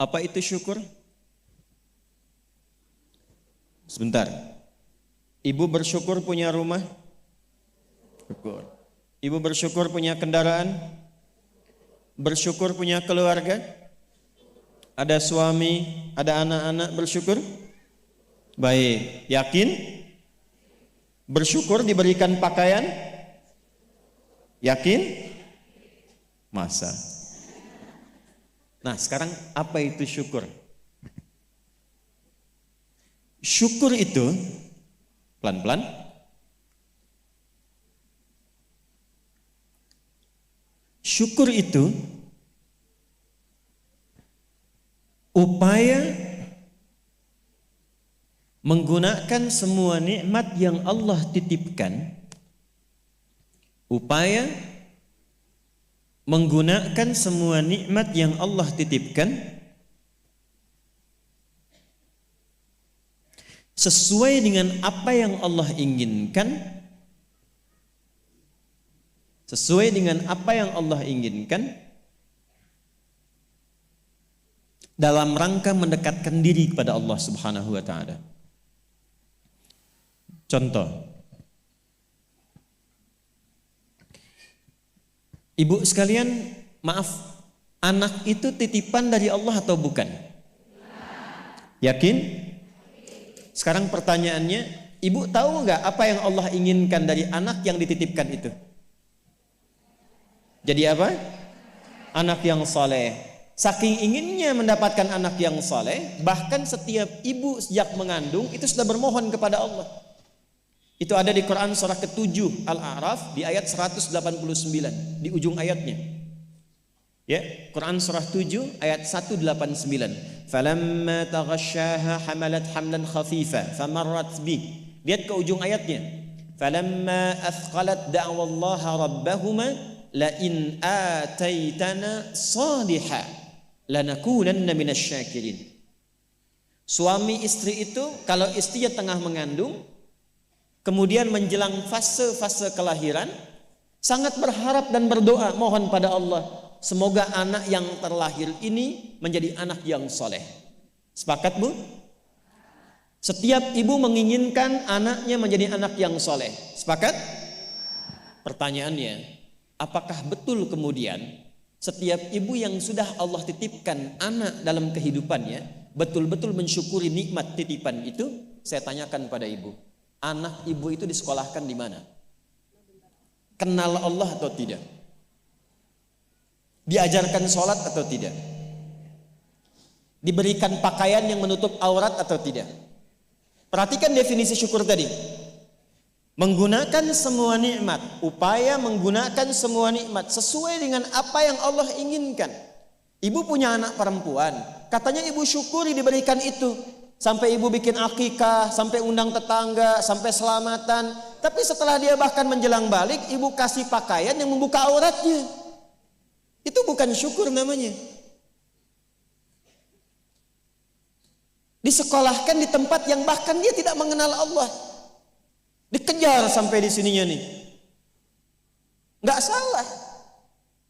Apa itu syukur? Sebentar. Ibu bersyukur punya rumah? Syukur. Ibu bersyukur punya kendaraan? Bersyukur punya keluarga? Ada suami, ada anak-anak, bersyukur? Baik. Yakin? Bersyukur diberikan pakaian? Yakin? Masa? Nah, sekarang apa itu syukur? Syukur itu pelan-pelan syukur itu upaya menggunakan semua nikmat yang Allah titipkan, upaya menggunakan semua nikmat yang Allah titipkan sesuai dengan apa yang Allah inginkan, sesuai dengan apa yang Allah inginkan, dalam rangka mendekatkan diri kepada Allah Subhanahu wa taala. Contoh, ibu sekalian, maaf, anak itu titipan dari Allah atau bukan? Yakin? Sekarang pertanyaannya, ibu tahu nggak apa yang Allah inginkan dari anak yang dititipkan itu? Jadi apa? Anak yang saleh. Saking inginnya mendapatkan anak yang saleh, bahkan setiap ibu sejak mengandung itu sudah bermohon kepada Allah. Itu ada di Quran surah ke-7 Al-A'raf di ayat 189 di ujung ayatnya. Ya, Quran surah 7 ayat 189. Falamma taghasyaha hamalat hamlan khafifa famarrat bih. Lihat ke ujung ayatnya. Falamma athqalat da'wallaha rabbahuma la in ataitana salihah lanakunanna minasyakirin. Suami istri itu kalau istrinya tengah mengandung, kemudian menjelang fase-fase kelahiran, sangat berharap dan berdoa mohon pada Allah, semoga anak yang terlahir ini menjadi anak yang soleh. Sepakat bu? Setiap ibu menginginkan anaknya menjadi anak yang soleh. Sepakat? Pertanyaannya, apakah betul kemudian setiap ibu yang sudah Allah titipkan anak dalam kehidupannya betul-betul mensyukuri nikmat titipan itu? Saya tanyakan pada ibu, anak ibu itu disekolahkan di mana? Kenal Allah atau tidak? Diajarkan sholat atau tidak? Diberikan pakaian yang menutup aurat atau tidak? Perhatikan definisi syukur tadi. Menggunakan semua nikmat, upaya menggunakan semua nikmat sesuai dengan apa yang Allah inginkan. Ibu punya anak perempuan, katanya ibu syukuri diberikan itu. Sampai ibu bikin akikah, sampai undang tetangga, sampai selamatan. Tapi setelah dia bahkan menjelang balik, ibu kasih pakaian yang membuka auratnya. Itu bukan syukur namanya. Disekolahkan di tempat yang bahkan dia tidak mengenal Allah. Dikejar sampai di sininya nih. Enggak salah.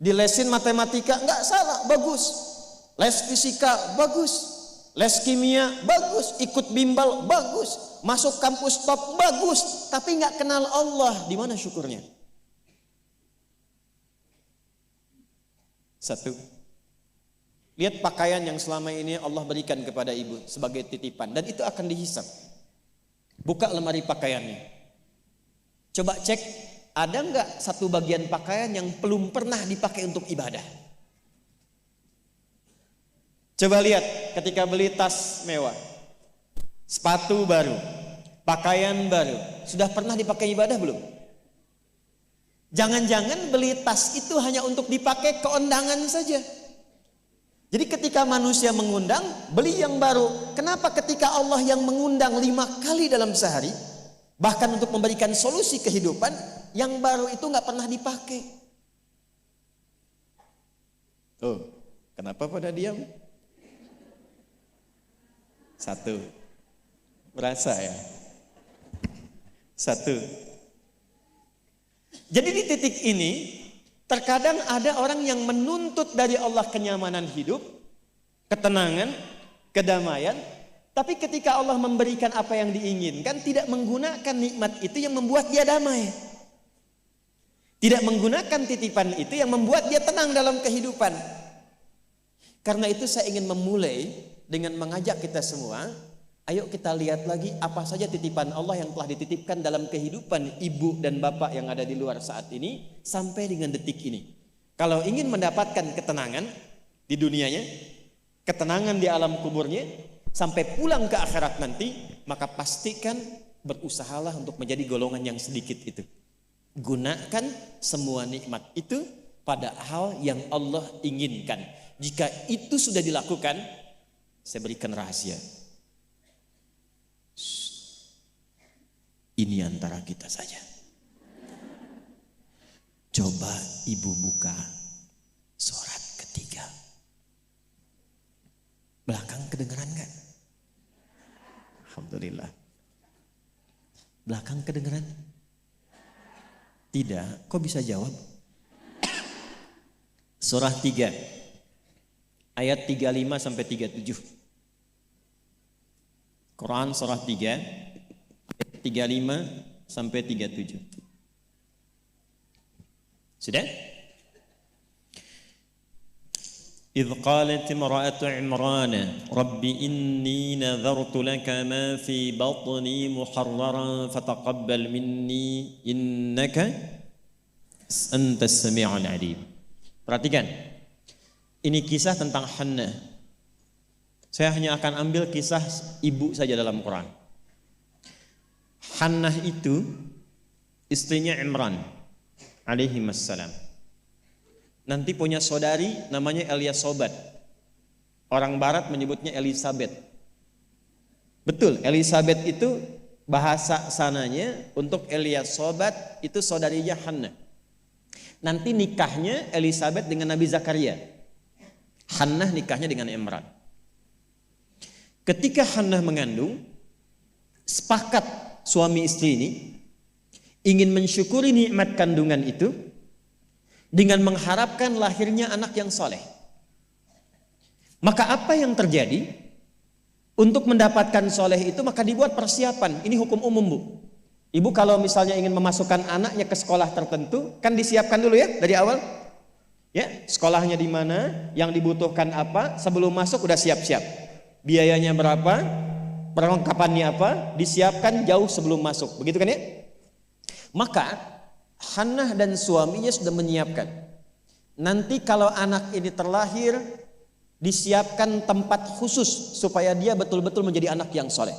Dilesin matematika enggak salah, bagus. Les fisika bagus. Les kimia bagus, ikut bimbel bagus. Masuk kampus top bagus, tapi enggak kenal Allah. Di mana syukurnya? Satu, lihat pakaian yang selama ini Allah berikan kepada ibu sebagai titipan, dan itu akan dihisap. Buka lemari pakaiannya, coba cek ada nggak satu bagian pakaian yang belum pernah dipakai untuk ibadah. Coba lihat ketika beli tas mewah, sepatu baru, pakaian baru, sudah pernah dipakai ibadah belum? Jangan-jangan beli tas itu hanya untuk dipakai keundangan saja. Jadi ketika manusia mengundang, beli yang baru. Kenapa ketika Allah yang mengundang 5 kali dalam sehari, bahkan untuk memberikan solusi kehidupan, yang baru itu nggak pernah dipakai? Oh, kenapa pada diam? Satu, berasa ya? Satu. Jadi di titik ini terkadang ada orang yang menuntut dari Allah kenyamanan hidup, ketenangan, kedamaian. Tapi ketika Allah memberikan apa yang diinginkan, tidak menggunakan nikmat itu yang membuat dia damai. Tidak menggunakan titipan itu yang membuat dia tenang dalam kehidupan. Karena itu saya ingin memulai dengan mengajak kita semua, ayo kita lihat lagi apa saja titipan Allah yang telah dititipkan dalam kehidupan ibu dan bapak yang ada di luar saat ini sampai dengan detik ini. Kalau ingin mendapatkan ketenangan di dunianya, ketenangan di alam kuburnya, sampai pulang ke akhirat nanti, maka pastikan berusahalah untuk menjadi golongan yang sedikit itu. Gunakan semua nikmat itu pada hal yang Allah inginkan. Jika itu sudah dilakukan, saya berikan rahasia. Ini antara kita saja. Coba ibu buka surat ketiga. Belakang kedengeran gak? Alhamdulillah. Belakang kedengeran? Tidak. Kok bisa jawab? Surah 3 ayat 35 sampai 37. Quran surah 3 ayat 35 sampai 37. Sudah? إذ قالت امرأة عمران رب إني نذرت لك ما في بطني محررا فتقبل مني إنك أنت السميع العليم. Perhatikan, ini kisah tentang Hannah. Saya hanya akan ambil kisah ibu saja dalam Quran. Hannah itu istrinya Imran alaihi wassalam. Nanti punya saudari namanya Eliasobat. Orang barat menyebutnya Elizabeth. Betul, Elizabeth itu bahasa sananya untuk Eliasobat itu saudarinya Hannah. Nanti nikahnya Elizabeth dengan Nabi Zakaria. Hannah nikahnya dengan Imran. Ketika Hannah mengandung, sepakat suami istri ini ingin mensyukuri nikmat kandungan itu dengan mengharapkan lahirnya anak yang soleh. Maka apa yang terjadi? Untuk mendapatkan soleh itu maka dibuat persiapan. Ini hukum umum, Bu. Ibu kalau misalnya ingin memasukkan anaknya ke sekolah tertentu, kan disiapkan dulu ya dari awal. Ya, sekolahnya di mana, yang dibutuhkan apa, sebelum masuk udah siap-siap. Biayanya berapa, perlengkapannya apa, disiapkan jauh sebelum masuk. Begitu kan ya? Maka Hannah dan suaminya sudah menyiapkan. Nanti kalau anak ini terlahir, disiapkan tempat khusus supaya dia betul-betul menjadi anak yang soleh.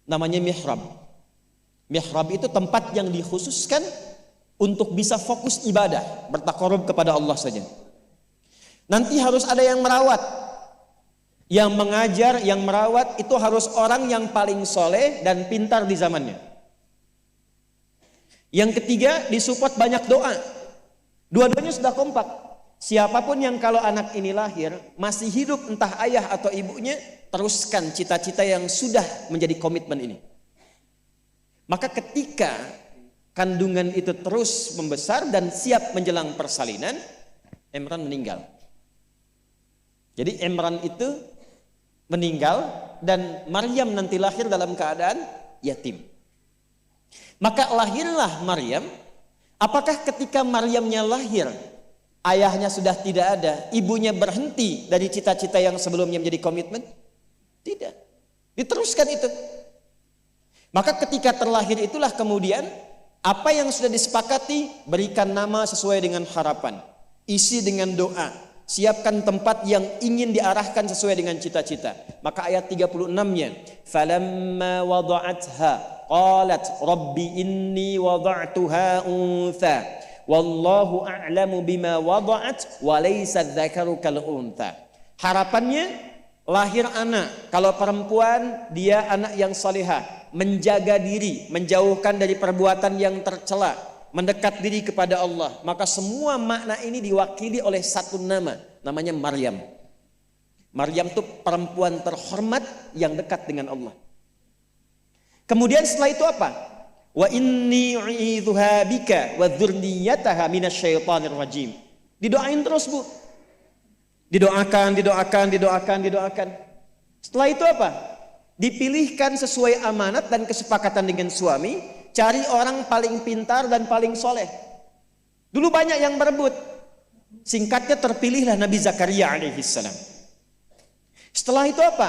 Namanya mihrab. Mihrab itu tempat yang dikhususkan untuk bisa fokus ibadah, bertakarub kepada Allah saja. Nanti harus ada yang merawat. Yang mengajar, yang merawat itu harus orang yang paling soleh dan pintar di zamannya. Yang ketiga, disupport banyak doa. Dua-duanya sudah kompak. Siapapun yang kalau anak ini lahir masih hidup, entah ayah atau ibunya, teruskan cita-cita yang sudah menjadi komitmen ini. Maka ketika kandungan itu terus membesar dan siap menjelang persalinan, Imran meninggal. Jadi Imran itu meninggal dan Maryam nanti lahir dalam keadaan yatim. Maka lahirlah Maryam. Apakah ketika Maryamnya lahir, ayahnya sudah tidak ada, ibunya berhenti dari cita-cita yang sebelumnya menjadi komitmen? Tidak. Diteruskan itu. Maka ketika terlahir itulah kemudian apa yang sudah disepakati, berikan nama sesuai dengan harapan, isi dengan doa, siapkan tempat yang ingin diarahkan sesuai dengan cita-cita. Maka ayat 36-nya, falamma wada'atha qalat rabbi inni wada'tuha untha wallahu a'lamu bima wada'at wa laysa dzakaru kal untha. Harapannya lahir anak, kalau perempuan dia anak yang salihah, menjaga diri, menjauhkan dari perbuatan yang tercela, mendekat diri kepada Allah. Maka semua makna ini diwakili oleh satu nama, namanya Maryam. Maryam itu perempuan terhormat yang dekat dengan Allah. Kemudian setelah itu apa? Wa inni u'idzuha bika wa dzurriyyataha minasyaitonir rajim. Didoain terus, Bu. Didoakan. Setelah itu apa? Dipilihkan sesuai amanat dan kesepakatan dengan suami, cari orang paling pintar dan paling soleh. Dulu banyak yang berebut. Singkatnya terpilihlah Nabi Zakaria alaihissalam. Setelah itu apa?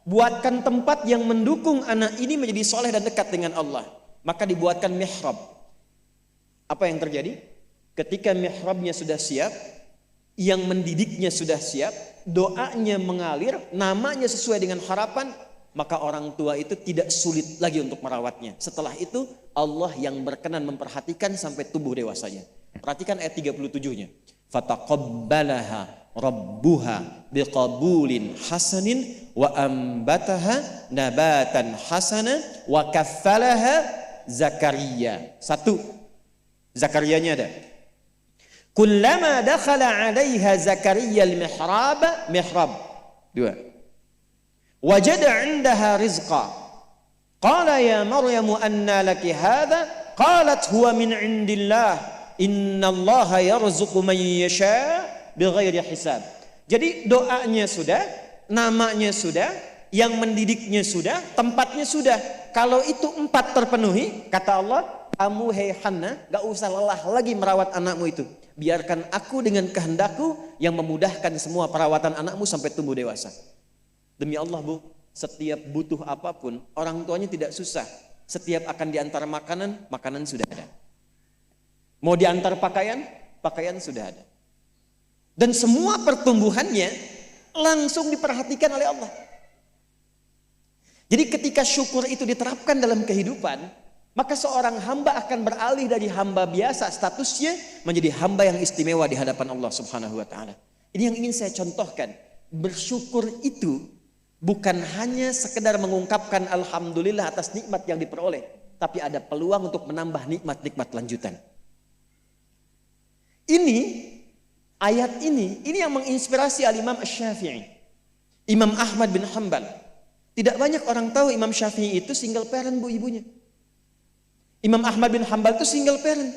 Buatkan tempat yang mendukung anak ini menjadi soleh dan dekat dengan Allah. Maka dibuatkan mihrab. Apa yang terjadi? Ketika mihrabnya sudah siap, yang mendidiknya sudah siap, doanya mengalir, namanya sesuai dengan harapan, maka orang tua itu tidak sulit lagi untuk merawatnya. Setelah itu Allah yang berkenan memperhatikan sampai tumbuh dewasanya. Perhatikan ayat 37-nya. Fataqabbalaha rabbuha biqabulin hasanin wa ambataha nabatan hasana wa kaffalaha Zakaria. Satu, Zakariyanya ada. Kullama dakhala 'alaiha Zakaria al-mihrab. Dua. Wajada 'indaha rizqa. Qala ya Maryamu anna laki hadha? Qalat huwa min 'indillah. Innallaha yarzuqu man yasha' bighairi hisab. Jadi doanya sudah, namanya sudah, yang mendidiknya sudah, tempatnya sudah. Kalau itu 4 terpenuhi, kata Allah, kamu hei Hannah, gak usah lelah lagi merawat anakmu itu. Biarkan aku dengan kehendakku yang memudahkan semua perawatan anakmu sampai tumbuh dewasa. Demi Allah Bu, setiap butuh apapun, orang tuanya tidak susah. Setiap akan diantar makanan, makanan sudah ada. Mau diantar pakaian, pakaian sudah ada. Dan semua pertumbuhannya langsung diperhatikan oleh Allah. Jadi ketika syukur itu diterapkan dalam kehidupan, maka seorang hamba akan beralih dari hamba biasa statusnya menjadi hamba yang istimewa di hadapan Allah Subhanahu wa taala. Ini yang ingin saya contohkan. Bersyukur itu bukan hanya sekedar mengungkapkan alhamdulillah atas nikmat yang diperoleh, tapi ada peluang untuk menambah nikmat-nikmat lanjutan. Ini ayat ini yang menginspirasi al-Imam Asy-Syafi'i, Imam Ahmad bin Hanbal. Tidak banyak orang tahu Imam Syafi'i itu single parent Bu ibunya. Imam Ahmad bin Hanbal itu single parent.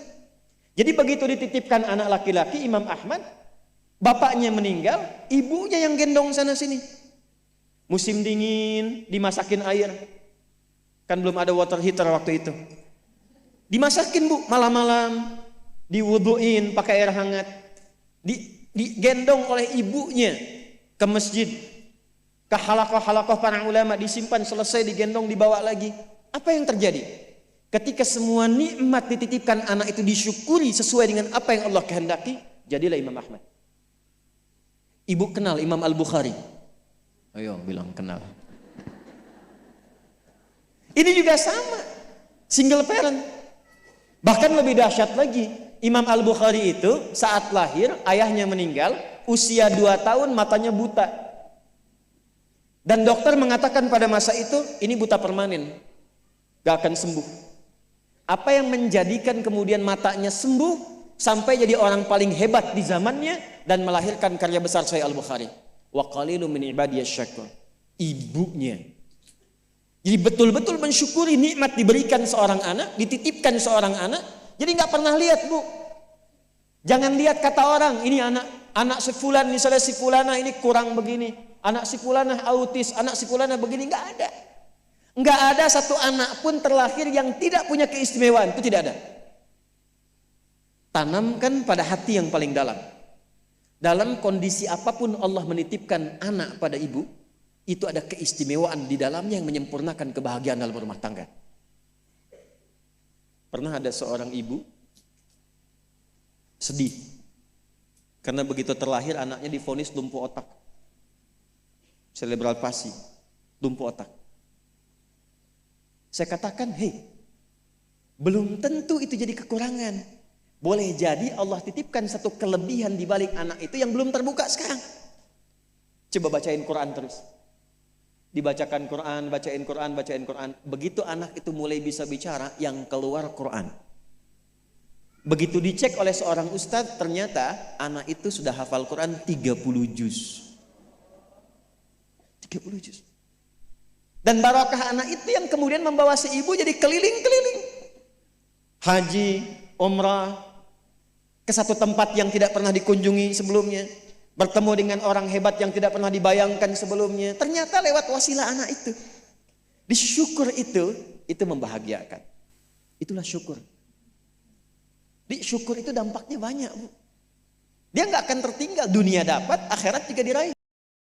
Jadi begitu dititipkan anak laki-laki Imam Ahmad, bapaknya meninggal, ibunya yang gendong sana sini. Musim dingin, dimasakin air. Kan belum ada water heater waktu itu. Dimasakin Bu, malam-malam, diwuduin pakai air hangat. Digendong oleh ibunya ke masjid, ke halaqah-halaqah para ulama, disimpan, selesai digendong, dibawa lagi. Apa yang terjadi? Ketika semua nikmat dititipkan anak itu disyukuri sesuai dengan apa yang Allah kehendaki, jadilah Imam Ahmad. Ibu kenal Imam Al-Bukhari? Ayo bilang kenal. Ini juga sama, single parent. Bahkan lebih dahsyat lagi, Imam Al-Bukhari itu saat lahir ayahnya meninggal, usia 2 tahun matanya buta. Dan dokter mengatakan pada masa itu ini buta permanen, gak akan sembuh. Apa yang menjadikan kemudian matanya sembuh sampai jadi orang paling hebat di zamannya dan melahirkan karya besar Sahih Al-Bukhari. Wa qalilun min ibadiyasy syakur. Ibunya. Jadi betul-betul mensyukuri nikmat diberikan seorang anak, dititipkan seorang anak. Jadi nggak pernah lihat Bu. Jangan lihat kata orang, ini anak si fulan, misalnya si fulana ini kurang begini, anak si fulana autis, anak si fulana begini, nggak ada. Nggak ada satu anak pun terlahir yang tidak punya keistimewaan, itu tidak ada. Tanamkan pada hati yang paling dalam. Dalam kondisi apapun Allah menitipkan anak pada ibu, itu ada keistimewaan di dalamnya yang menyempurnakan kebahagiaan dalam rumah tangga. Pernah ada seorang ibu sedih karena begitu terlahir anaknya divonis lumpuh otak, cerebral palsy, lumpuh otak. Saya katakan, belum tentu itu jadi kekurangan. Boleh jadi Allah titipkan satu kelebihan di balik anak itu yang belum terbuka sekarang. Coba bacain Quran terus. Dibacakan Quran, bacain Quran. Begitu anak itu mulai bisa bicara, yang keluar Quran. Begitu dicek oleh seorang ustadz, ternyata anak itu sudah hafal Quran 30 juz. 30 juz. Dan barakah anak itu yang kemudian membawa si ibu jadi keliling-keliling. Haji, umrah, ke satu tempat yang tidak pernah dikunjungi sebelumnya. Bertemu dengan orang hebat yang tidak pernah dibayangkan sebelumnya. Ternyata lewat wasilah anak itu. Disyukur itu membahagiakan. Itulah syukur. Syukur itu dampaknya banyak, Bu. Dia nggak akan tertinggal. Dunia dapat, akhirat juga diraih.